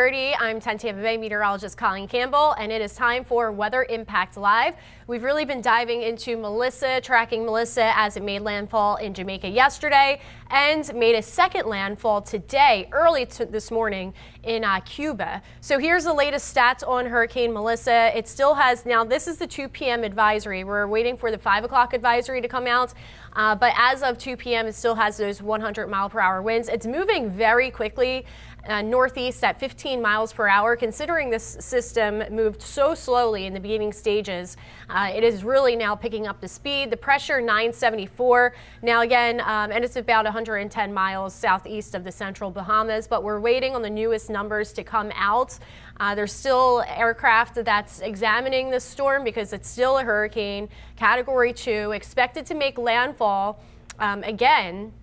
4:30. I'm 10 Tampa Bay meteorologist Colleen Campbell, and it is time for Weather Impact Live. We've really been diving into Melissa, tracking Melissa as it made landfall in Jamaica yesterday and made a second landfall today, early this morning in Cuba. So here's the latest stats on Hurricane Melissa. It still has, now this is the 2 p.m. advisory. We're waiting for the 5 o'clock advisory to come out. But as of 2 p.m., it still has those 100-mile-per-hour winds. It's moving very quickly northeast at 15 miles per hour. Considering this system moved so slowly in the beginning stages, it is really now picking up the speed. The pressure 974 now again, and it's about 110 miles southeast of the central Bahamas. But we're waiting on the newest numbers to come out. There's still aircraft that's examining the storm because it's still a hurricane, Category 2, expected to make landfall again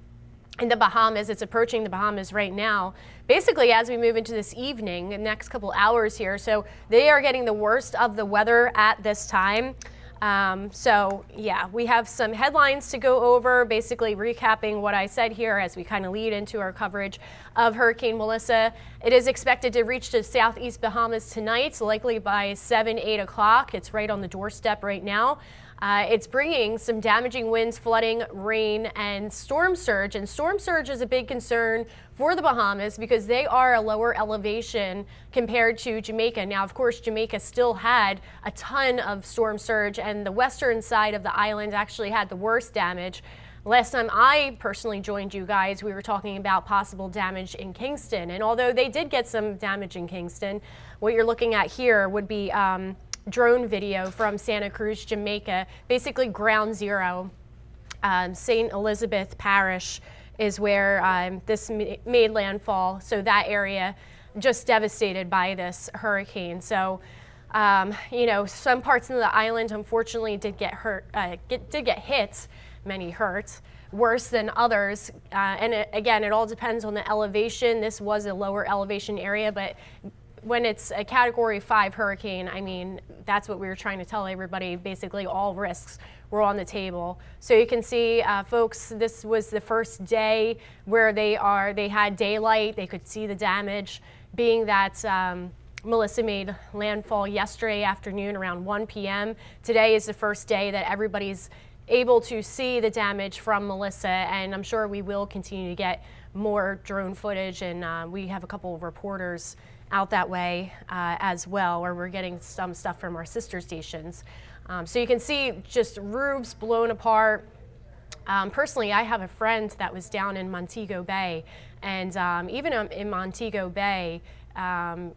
in the Bahamas. It's approaching the Bahamas right now, basically as we move into this evening, the next couple hours here. So they are getting the worst of the weather at this time. So yeah, we have some headlines to go over, basically recapping what I said here as we kind of lead into our coverage of Hurricane Melissa. It is expected to reach the southeast Bahamas tonight, likely by 7-8 o'clock. It's right on the doorstep right now. It's bringing some damaging winds, flooding, rain, and storm surge. And storm surge is a big concern for the Bahamas because they are a lower elevation compared to Jamaica. Now, of course, Jamaica still had a ton of storm surge, and the western side of the island actually had the worst damage. Last time I personally joined you guys, we were talking about possible damage in Kingston. And although they did get some damage in Kingston, what you're looking at here would be drone video from Santa Cruz, Jamaica, basically ground zero. St. Elizabeth Parish is where this made landfall. So that area just devastated by this hurricane. So, you know, some parts of the island unfortunately did get hurt, did get hit, many hurt, worse than others. And again, it all depends on the elevation. This was a lower elevation area, but when it's a Category 5 hurricane, I mean, that's what we were trying to tell everybody. Basically, all risks were on the table. So you can see, folks, this was the first day where they had daylight. They could see the damage, being that Melissa made landfall yesterday afternoon around 1 p.m. Today is the first day that everybody's able to see the damage from Melissa, and I'm sure we will continue to get more drone footage, and we have a couple of reporters out that way as well, where we're getting some stuff from our sister stations. So you can see just roofs blown apart. Personally, I have a friend that was down in Montego Bay, and even in Montego Bay,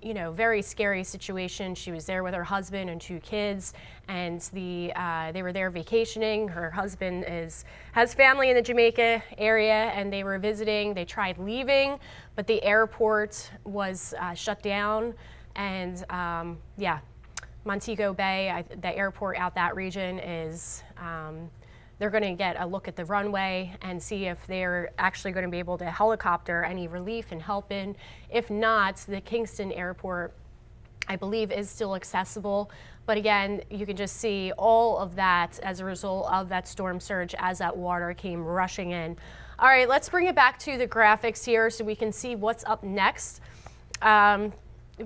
you know, very scary situation. She was there with her husband and 2 kids, and they were there vacationing. Her husband has family in the Jamaica area, and they were visiting. They tried leaving, but the airport was shut down. And yeah, Montego Bay, the airport out that region is, they're going to get a look at the runway and see if they're actually going to be able to helicopter any relief and help in. If not, the Kingston airport, I believe, is still accessible. But again, you can just see all of that as a result of that storm surge as that water came rushing in. All right, let's bring it back to the graphics here so we can see what's up next.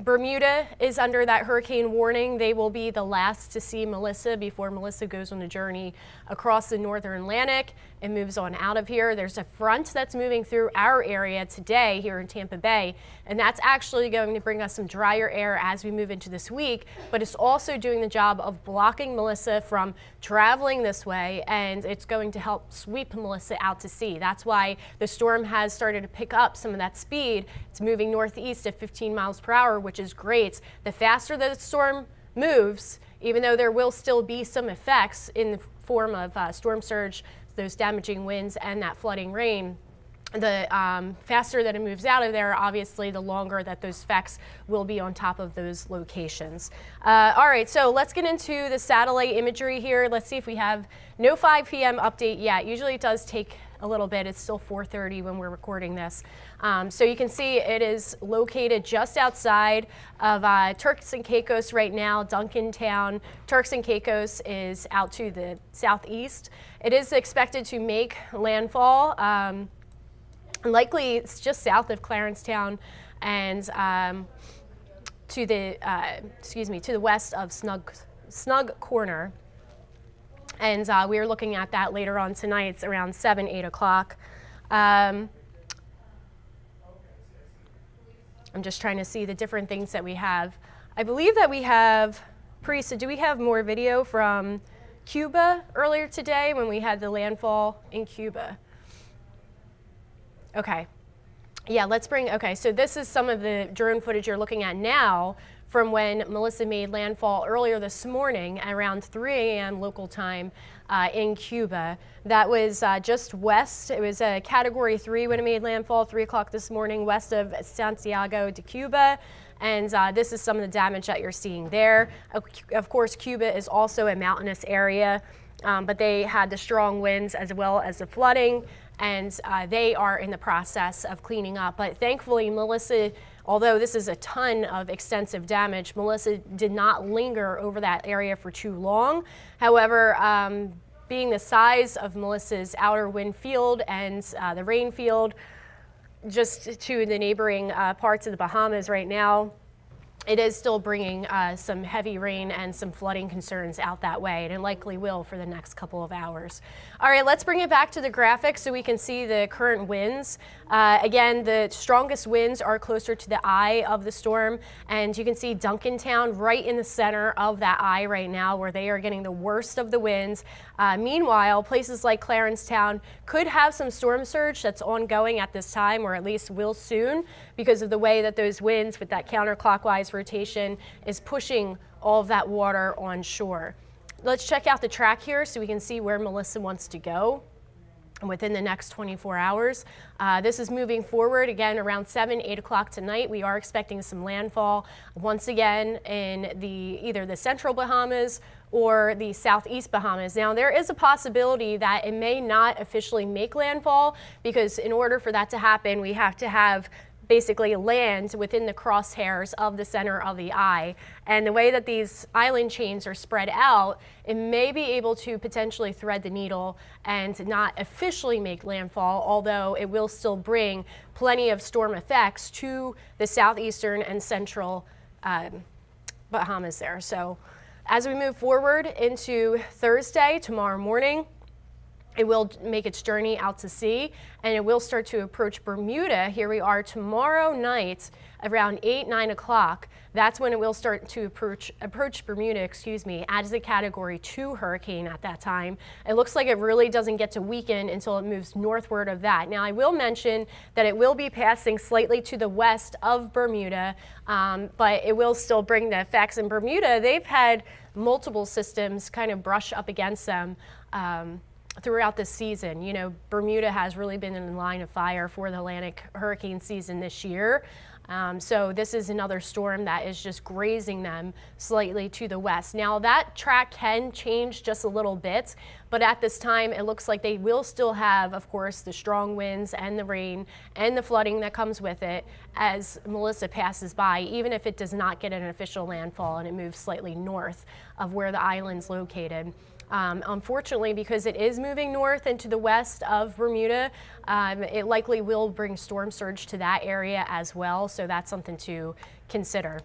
Bermuda is under that hurricane warning. They will be the last to see Melissa before Melissa goes on a journey across the northern Atlantic and moves on out of here. There's a front that's moving through our area today here in Tampa Bay, and that's actually going to bring us some drier air as we move into this week, but it's also doing the job of blocking Melissa from traveling this way, and it's going to help sweep Melissa out to sea. That's why the storm has started to pick up some of that speed. It's moving northeast at 15 miles per hour, which is great. The faster the storm moves, even though there will still be some effects in the form of storm surge, those damaging winds, and that flooding rain, the faster that it moves out of there, obviously, the longer that those effects will be on top of those locations. All right, so let's get into the satellite imagery here. Let's see if we have no 5 p.m. update yet. Usually it does take a little bit. It's still 4:30 when we're recording this. So you can see it is located just outside of Turks and Caicos right now, Duncantown. Turks and Caicos is out to the southeast. It is expected to make landfall. Likely it's just south of Clarencetown, and to the to the west of Snug Corner. And we are looking at that later on tonight. It's around 7, 8 o'clock. I'm just trying to see the different things that we have. I believe that we have, Parisa, do we have more video from Cuba earlier today when we had the landfall in Cuba? Okay. Yeah, let's bring, okay, so this is some of the drone footage you're looking at now from when Melissa made landfall earlier this morning at around 3 a.m. local time in Cuba. That was just west. It was a Category 3 when it made landfall, 3 o'clock this morning, west of Santiago de Cuba. And this is some of the damage that you're seeing there. Of course, Cuba is also a mountainous area, but they had the strong winds as well as the flooding, and they are in the process of cleaning up. But thankfully, Melissa, although this is a ton of extensive damage, Melissa did not linger over that area for too long. However, being the size of Melissa's outer wind field and the rain field, just to the neighboring parts of the Bahamas right now, it is still bringing some heavy rain and some flooding concerns out that way, and it likely will for the next couple of hours. All right, let's bring it back to the graphic so we can see the current winds. Again, the strongest winds are closer to the eye of the storm, and you can see Duncantown right in the center of that eye right now, where they are getting the worst of the winds. Meanwhile, places like Clarencetown could have some storm surge that's ongoing at this time, or at least will soon, because of the way that those winds with that counterclockwise rotation is pushing all of that water on shore. Let's check out the track here so we can see where Melissa wants to go within the next 24 hours. This is moving forward again around 7, 8 o'clock tonight. We are expecting some landfall once again in either the central Bahamas or the southeast Bahamas. Now, there is a possibility that it may not officially make landfall, because in order for that to happen, we have to have basically land within the crosshairs of the center of the eye. And the way that these island chains are spread out, it may be able to potentially thread the needle and not officially make landfall, although it will still bring plenty of storm effects to the southeastern and central Bahamas there. So as we move forward into Thursday, tomorrow morning, it will make its journey out to sea, and it will start to approach Bermuda. Here we are tomorrow night around 8, 9 o'clock. That's when it will start to approach Bermuda, as a Category 2 hurricane at that time. It looks like it really doesn't get to weaken until it moves northward of that. Now, I will mention that it will be passing slightly to the west of Bermuda, but it will still bring the effects. In Bermuda, they've had multiple systems kind of brush up against them throughout this season. You know, Bermuda has really been in the line of fire for the Atlantic hurricane season this year. So this is another storm that is just grazing them slightly to the west. Now, that track can change just a little bit, but at this time it looks like they will still have, of course, the strong winds and the rain and the flooding that comes with it as Melissa passes by, even if it does not get an official landfall and it moves slightly north of where the island's located. Unfortunately, because it is moving north into the west of Bermuda, it likely will bring storm surge to that area as well, so that's something to consider.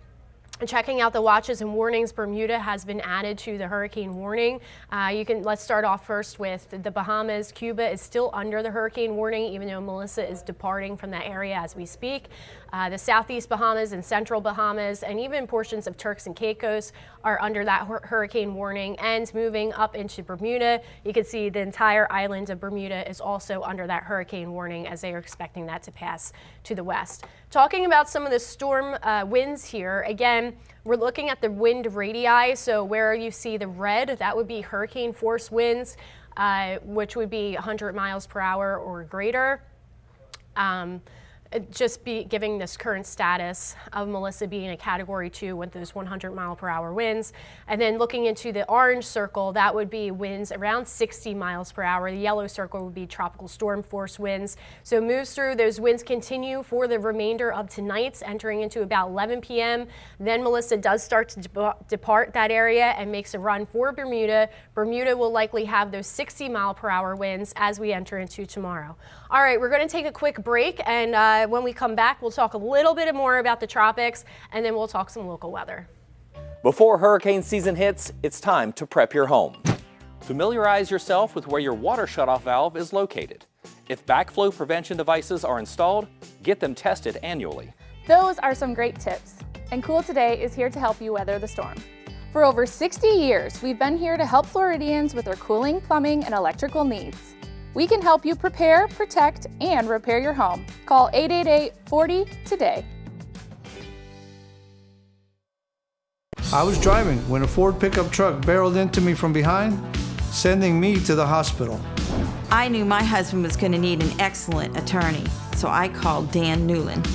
Checking out the watches and warnings, Bermuda has been added to the hurricane warning. Let's start off first with the Bahamas. Cuba is still under the hurricane warning, even though Melissa is departing from that area as we speak. The southeast Bahamas and central Bahamas, and even portions of Turks and Caicos are under that hurricane warning. And moving up into Bermuda, you can see the entire island of Bermuda is also under that hurricane warning, as they are expecting that to pass to the west. Talking about some of the storm winds here, again, we're looking at the wind radii. So where you see the red, that would be hurricane force winds, which would be 100 miles per hour or greater. Just be giving this current status of Melissa being a Category 2 with those 100-mile-per-hour winds. And then looking into the orange circle, that would be winds around 60 miles per hour. The yellow circle would be tropical storm force winds. So it moves through. Those winds continue for the remainder of tonight, entering into about 11 p.m. Then Melissa does start to depart that area and makes a run for Bermuda. Bermuda will likely have those 60-mile-per-hour winds as we enter into tomorrow. All right, we're going to take a quick break, and When we come back, we'll talk a little bit more about the tropics, and then we'll talk some local weather. Before hurricane season hits, it's time to prep your home. Familiarize yourself with where your water shutoff valve is located. If backflow prevention devices are installed, get them tested annually. Those are some great tips, and Cool Today is here to help you weather the storm. For over 60 years, we've been here to help Floridians with their cooling, plumbing, and electrical needs. We can help you prepare, protect, and repair your home. Call 888-40-TODAY. I was driving when a Ford pickup truck barreled into me from behind, sending me to the hospital. I knew my husband was going to need an excellent attorney, so I called Dan Newland.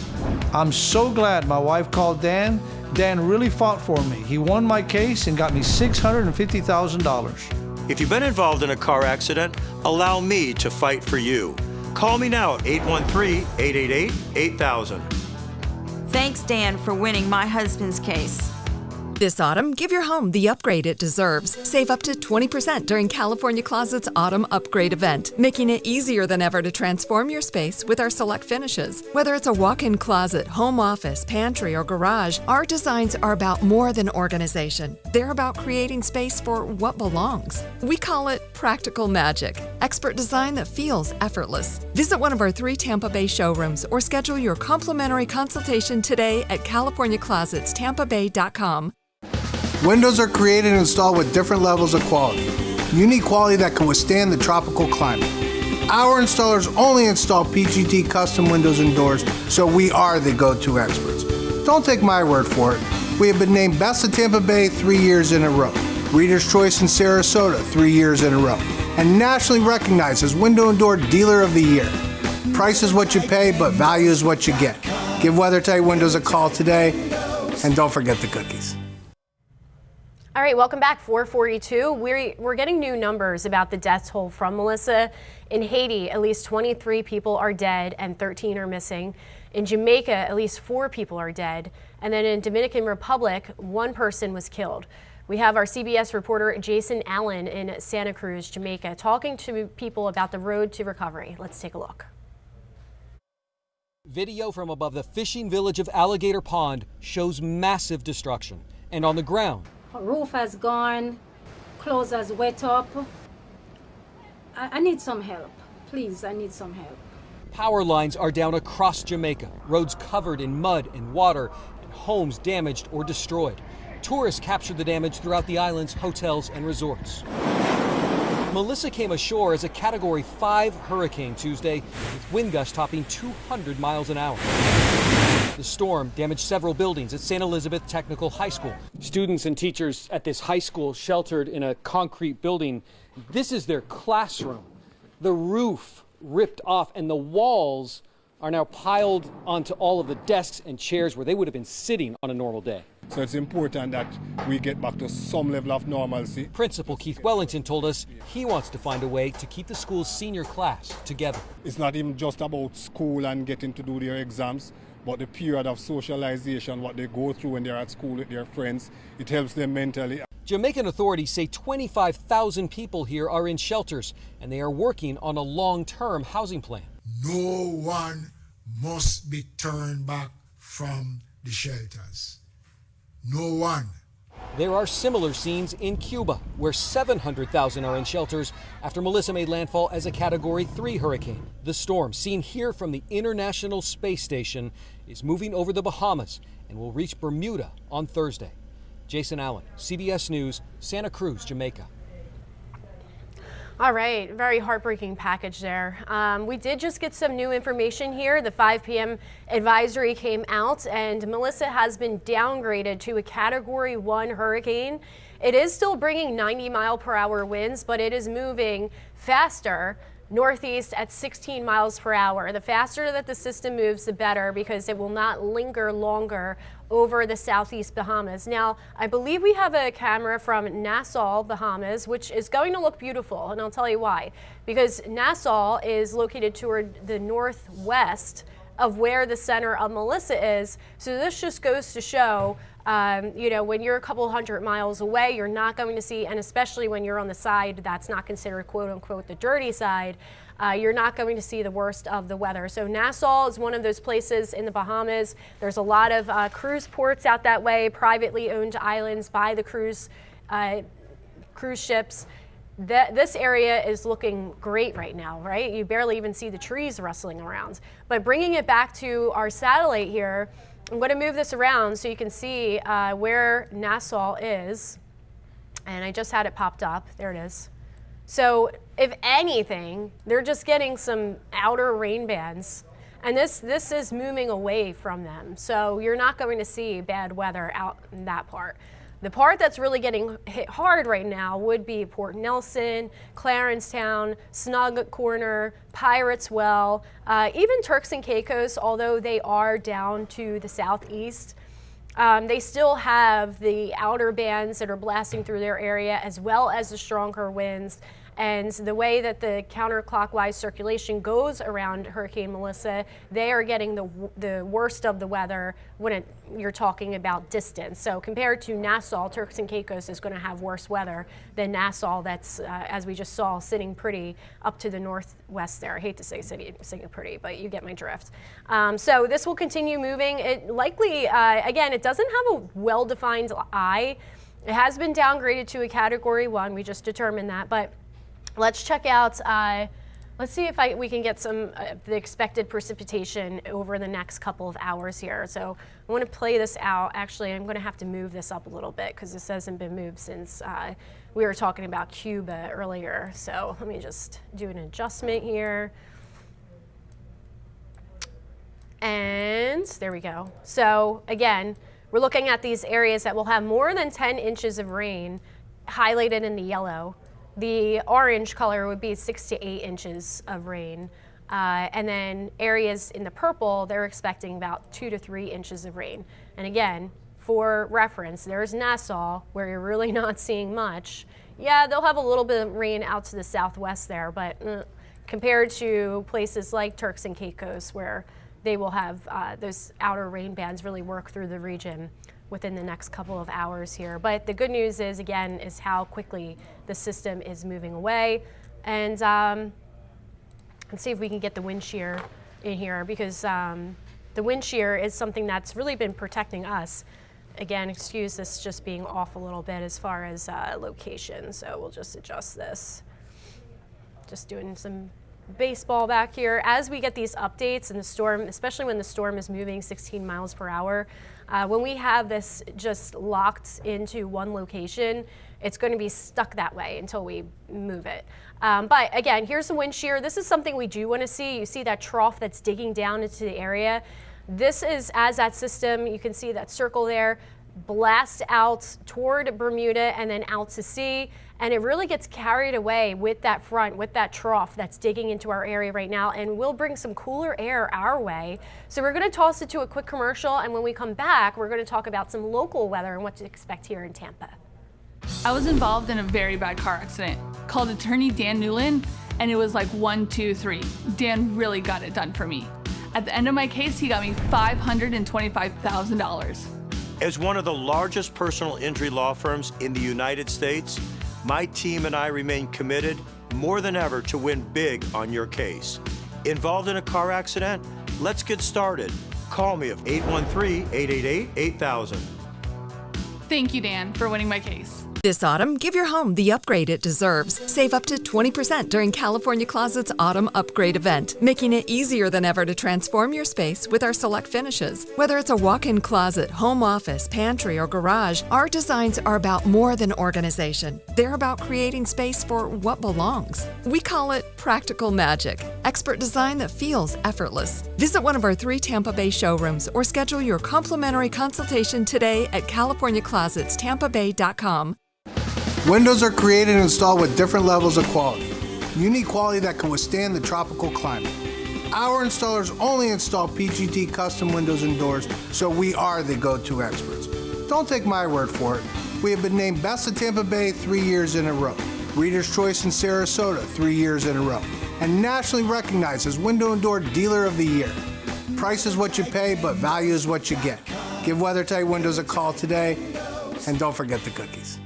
I'm so glad my wife called Dan. Dan really fought for me. He won my case and got me $650,000. If you've been involved in a car accident, allow me to fight for you. Call me now at 813-888-8000. Thanks, Dan, for winning my husband's case. This autumn, give your home the upgrade it deserves. Save up to 20% during California Closet's Autumn Upgrade event, making it easier than ever to transform your space with our select finishes. Whether it's a walk-in closet, home office, pantry, or garage, our designs are about more than organization. They're about creating space for what belongs. We call it practical magic, expert design that feels effortless. Visit one of our 3 Tampa Bay showrooms or schedule your complimentary consultation today at CaliforniaClosetsTampaBay.com. Windows are created and installed with different levels of quality. Unique quality that can withstand the tropical climate. Our installers only install PGT custom windows and doors, so we are the go-to experts. Don't take my word for it. We have been named Best of Tampa Bay 3 years in a row, Reader's Choice in Sarasota 3 years in a row, and nationally recognized as Window and Door Dealer of the Year. Price is what you pay, but value is what you get. Give WeatherTight Windows a call today, and don't forget the cookies. All right, welcome back. 442. We're getting new numbers about the death toll from Melissa. In Haiti, at least 23 people are dead and 13 are missing. In Jamaica, at least 4 people are dead. And then in Dominican Republic, 1 person was killed. We have our CBS reporter Jason Allen in Santa Cruz, Jamaica, talking to people about the road to recovery. Let's take a look. Video from above the fishing village of Alligator Pond shows massive destruction. And on the ground, roof has gone, clothes has wet up. I need some help. Please, I need some help. power lines are down across Jamaica, roads covered in mud and water, and homes damaged or destroyed. Tourists captured the damage throughout the island's hotels and resorts. Melissa came ashore as a Category 5 hurricane Tuesday, with wind gusts topping 200 miles an hour. The storm damaged several buildings at St. Elizabeth Technical High School. Students and teachers at this high school sheltered in a concrete building. This is their classroom. The roof ripped off and the walls are now piled onto all of the desks and chairs where they would have been sitting on a normal day. So it's important that we get back to some level of normalcy. Principal Keith Wellington told us he wants to find a way to keep the school's senior class together. It's not even just about school and getting to do their exams, but the period of socialization, what they go through when they're at school with their friends, it helps them mentally. Jamaican authorities say 25,000 people here are in shelters, and they are working on a long-term housing plan. No one must be turned back from the shelters. No one. There are similar scenes in Cuba, where 700,000 are in shelters after Melissa made landfall as a Category 3 hurricane. The storm, seen here from the International Space Station, is moving over the Bahamas and will reach Bermuda on Thursday. Jason Allen, CBS News, Santa Cruz, Jamaica. All right, very heartbreaking package there. We did just get some new information here. The 5 p.m. advisory came out and Melissa has been downgraded to a Category 1 hurricane. It is still bringing 90-mile-per-hour winds, but it is moving faster northeast at 16 miles per hour. The faster that the system moves, the better, because it will not linger longer over the southeast Bahamas. Now, I believe we have a camera from Nassau, Bahamas, which is going to look beautiful, and I'll tell you why. Because Nassau is located toward the northwest of where the center of Melissa is. So this just goes to show, when you're a couple hundred miles away, you're not going to see, and especially when you're on the side that's not considered quote unquote the dirty side, you're not going to see the worst of the weather. So Nassau is one of those places in the Bahamas. There's a lot of cruise ports out that way, privately owned islands by the cruise ships. This area is looking great right now, right? You barely even see the trees rustling around. But bringing it back to our satellite here, I'm going to move this around so you can see where Nassau is. And I just had it popped up. There it is. So if anything, they're just getting some outer rain bands. And this is moving away from them. So you're not going to see bad weather out in that part. The part that's really getting hit hard right now would be Port Nelson, Clarencetown, Snug Corner, Pirates Well, even Turks and Caicos, although they are down to the southeast. They still have the outer bands that are blasting through their area, as well as the stronger winds. And the way that the counterclockwise circulation goes around Hurricane Melissa, they are getting the worst of the weather when you're talking about distance. So compared to Nassau, Turks and Caicos is going to have worse weather than Nassau that's, as we just saw, sitting pretty up to the northwest there. I hate to say sitting pretty, but you get my drift. So this will continue moving. It likely, again, it doesn't have a well-defined eye. It has been downgraded to a Category 1. We just determined that, but let's check out, let's see if we can get some of the expected precipitation over the next couple of hours here. So I want to play this out. Actually, I'm going to have to move this up a little bit because this hasn't been moved since we were talking about Cuba earlier. So let me just do an adjustment here. And there we go. So again, we're looking at these areas that will have more than 10 inches of rain highlighted in the yellow. The orange color would be 6 to 8 inches of rain. And then areas in the purple, they're expecting about 2 to 3 inches of rain. And again, for reference, there's Nassau, where you're really not seeing much. Yeah, they'll have a little bit of rain out to the southwest there, but compared to places like Turks and Caicos, where they will have those outer rain bands really work through the region within the next couple of hours here. But the good news is, again, is how quickly the system is moving away. And let's see if we can get the wind shear in here, because the wind shear is something that's really been protecting us. Again, excuse this just being off a little bit as far as location. So we'll just adjust this. Just doing some baseball back here. As we get these updates in the storm, especially when the storm is moving 16 miles per hour, when we have this just locked into one location, it's going to be stuck that way until we move it. But again, here's the wind shear. This is something we do want to see. You see that trough that's digging down into the area. This is, as that system, you can see that circle there, blast out toward Bermuda and then out to sea. And it really gets carried away with that front, with that trough that's digging into our area right now, and will bring some cooler air our way. So we're going to toss it to a quick commercial, and when we come back, we're going to talk about some local weather and what to expect here in Tampa. I was involved in a very bad car accident. Called attorney Dan Newland, and it was like 1, 2, 3. Dan really got it done for me. At the end of my case, he got me $525,000. As one of the largest personal injury law firms in the United States, my team and I remain committed more than ever to win big on your case. Involved in a car accident? Let's get started. Call me at 813-888-8000. Thank you, Dan, for winning my case. This autumn, give your home the upgrade it deserves. Save up to 20% during California Closet's Autumn Upgrade event, making it easier than ever to transform your space with our select finishes. Whether it's a walk-in closet, home office, pantry, or garage, our designs are about more than organization. They're about creating space for what belongs. We call it practical magic, expert design that feels effortless. Visit one of our 3 Tampa Bay showrooms or schedule your complimentary consultation today at CaliforniaClosetsTampaBay.com. Windows are created and installed with different levels of quality. Unique quality that can withstand the tropical climate. Our installers only install PGT custom windows and doors, so we are the go-to experts. Don't take my word for it. We have been named Best of Tampa Bay 3 years in a row, Reader's Choice in Sarasota 3 years in a row, and nationally recognized as Window and Door Dealer of the Year. Price is what you pay, but value is what you get. Give WeatherTight Windows a call today, and don't forget the cookies.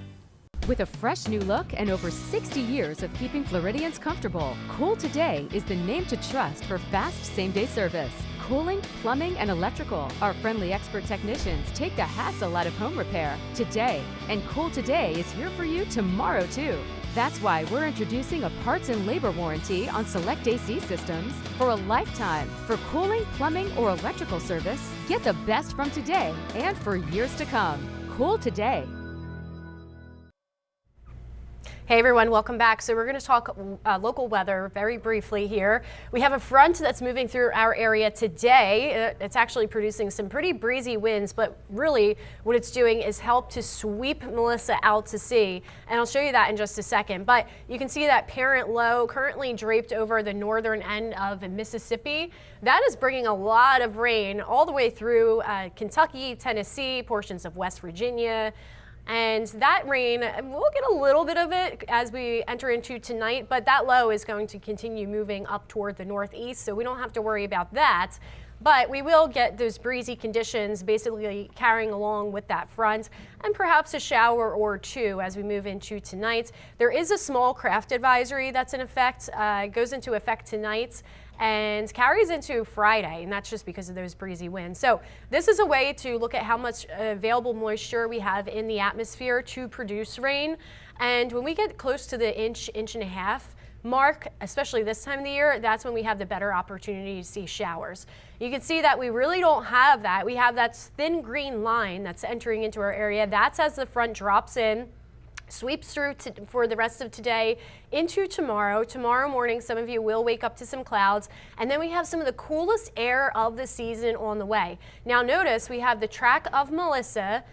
With a fresh new look and over 60 years of keeping Floridians comfortable, Cool Today is the name to trust for fast same-day service. Cooling, plumbing, and electrical. Our friendly expert technicians take the hassle out of home repair today. And Cool Today is here for you tomorrow, too. That's why we're introducing a parts and labor warranty on select AC systems for a lifetime. For cooling, plumbing, or electrical service, get the best from today and for years to come. Cool Today. Hey everyone, welcome back. So we're going to talk local weather very briefly here. We have a front that's moving through our area today. It's actually producing some pretty breezy winds, but really what it's doing is help to sweep Melissa out to sea. And I'll show you that in just a second. But you can see that parent low currently draped over the northern end of Mississippi. That is bringing a lot of rain all the way through Kentucky, Tennessee, portions of West Virginia. And that rain, we'll get a little bit of it as we enter into tonight, but that low is going to continue moving up toward the northeast, so we don't have to worry about that. But we will get those breezy conditions basically carrying along with that front, and perhaps a shower or two as we move into tonight. There is a small craft advisory that's in effect, goes into effect tonight and carries into Friday, and that's just because of those breezy winds. So this is a way to look at how much available moisture we have in the atmosphere to produce rain. And when we get close to the inch and a half mark, especially this time of the year, that's when we have the better opportunity to see showers. You can see that we really don't have that. We have that thin green line that's entering into our area. That's as the front drops in, sweeps through for the rest of today into tomorrow. Tomorrow morning, some of you will wake up to some clouds, and then we have some of the coolest air of the season on the way. Now notice we have the track of Melissa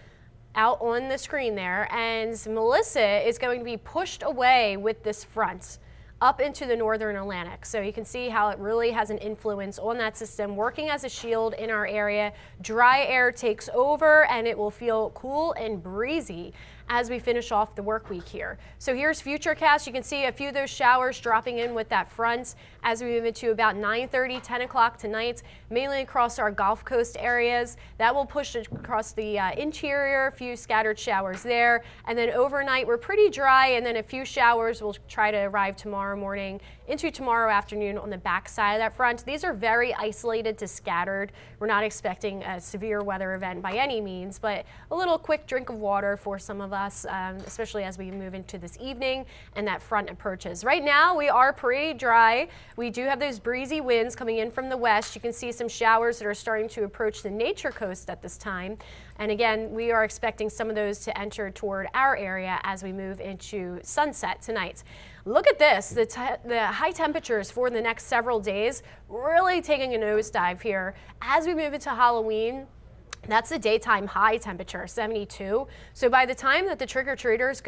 out on the screen there, and Melissa is going to be pushed away with this front up into the northern Atlantic. So you can see how it really has an influence on that system, working as a shield in our area. Dry air takes over, and it will feel cool and breezy as we finish off the work week here. So here's Futurecast. You can see a few of those showers dropping in with that front as we move into about 9:30, 10 o'clock tonight, mainly across our Gulf Coast areas. That will push across the interior, a few scattered showers there. And then overnight, we're pretty dry, and then a few showers will try to arrive tomorrow morning into tomorrow afternoon on the back side of that front. These are very isolated to scattered. We're not expecting a severe weather event by any means, but a little quick drink of water for some of us, especially as we move into this evening and that front approaches. Right now, we are pretty dry. We do have those breezy winds coming in from the west. You can see some showers that are starting to approach the Nature Coast at this time. And again, we are expecting some of those to enter toward our area as we move into sunset tonight. Look at this, the high temperatures for the next several days, really taking a nosedive here. As we move into Halloween, that's the daytime high temperature, 72. So by the time that the trick-or-treaters go